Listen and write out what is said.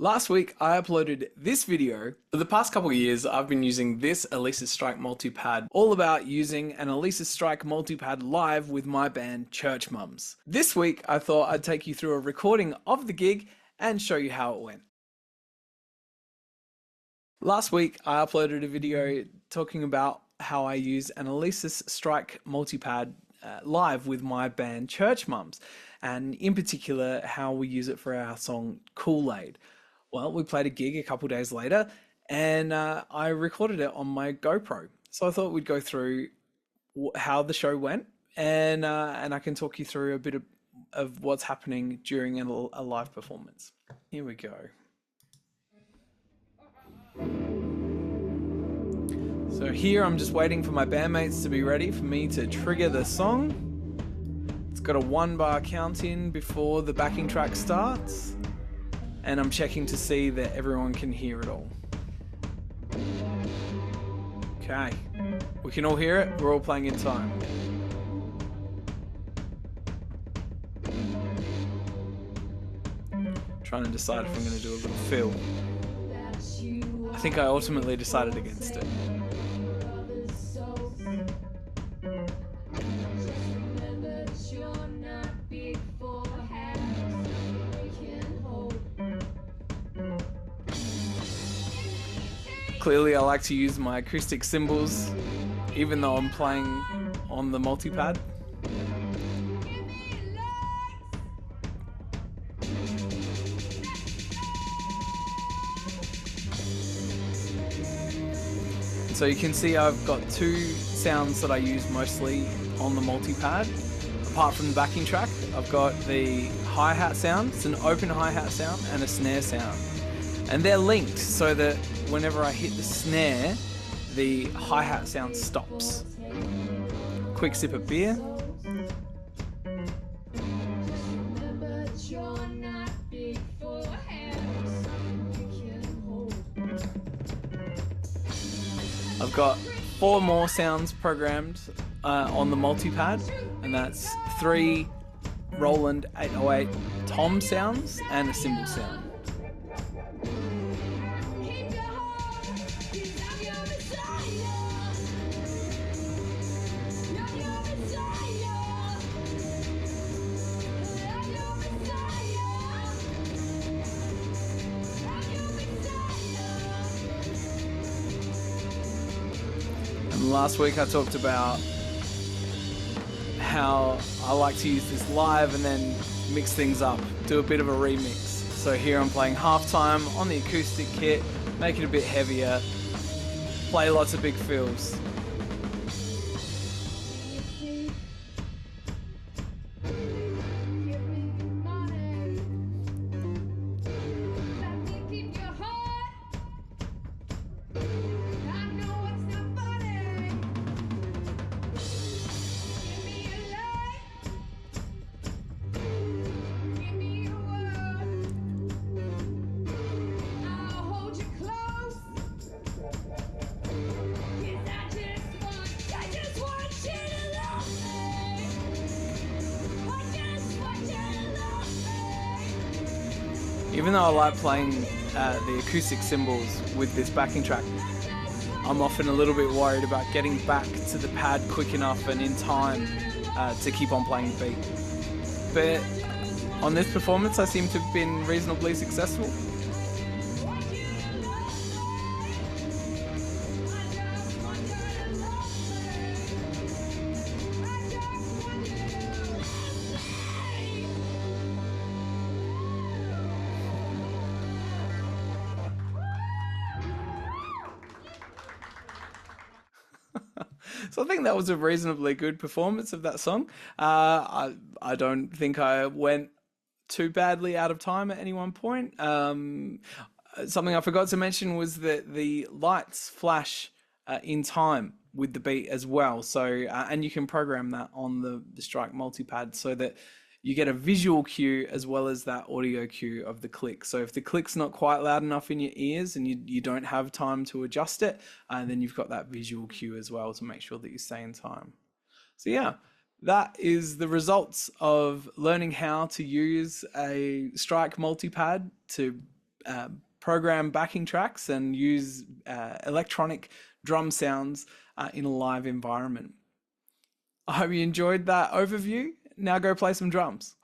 Last week, I uploaded this video. For the past couple of years, I've been using this Alesis Strike Multipad, all about using an Alesis Strike Multipad live with my band Church Mums. This week, I thought I'd take you through a recording of the gig and show you how it went. Last week, I uploaded a video talking about how I use an Alesis Strike Multipad live with my band Church Mums, and in particular, how we use it for our song Kool-Aid. Well, we played a gig a couple days later and I recorded it on my GoPro. So I thought we'd go through how the show went and I can talk you through a bit of what's happening during a live performance. Here we go. So here I'm just waiting for my bandmates to be ready for me to trigger the song. It's got a 1-bar count in before the backing track starts. And I'm checking to see that everyone can hear it all. Okay, we can all hear it, we're all playing in time. Trying to decide if I'm going to do a little fill. I think I ultimately decided against it. Clearly I like to use my acoustic cymbals even though I'm playing on the multipad. So you can see I've got two sounds that I use mostly on the multipad. Apart from the backing track, I've got the hi-hat sound, it's an open hi-hat sound, and a snare sound. And they're linked so that whenever I hit the snare, the hi-hat sound stops. Quick sip of beer. I've got 4 more sounds programmed on the multipad, and that's 3 Roland 808 tom sounds and a cymbal sound. Last week I talked about how I like to use this live and then mix things up, do a bit of a remix. So here I'm playing halftime on the acoustic kit, make it a bit heavier, play lots of big fills. Even though I like playing the acoustic cymbals with this backing track, I'm often a little bit worried about getting back to the pad quick enough and in time to keep on playing the beat. But on this performance I seem to have been reasonably successful. So I think that was a reasonably good performance of that song. I don't think I went too badly out of time at any one point. Something I forgot to mention was that the lights flash in time with the beat as well. So and you can program that on the Strike Multipad so that you get a visual cue as well as that audio cue of the click. So if the click's not quite loud enough in your ears and you don't have time to adjust it, then you've got that visual cue as well to make sure that you stay in time. So yeah, that is the results of learning how to use a Strike Multipad to program backing tracks and use electronic drum sounds in a live environment. I hope you enjoyed that overview. Now go play some drums.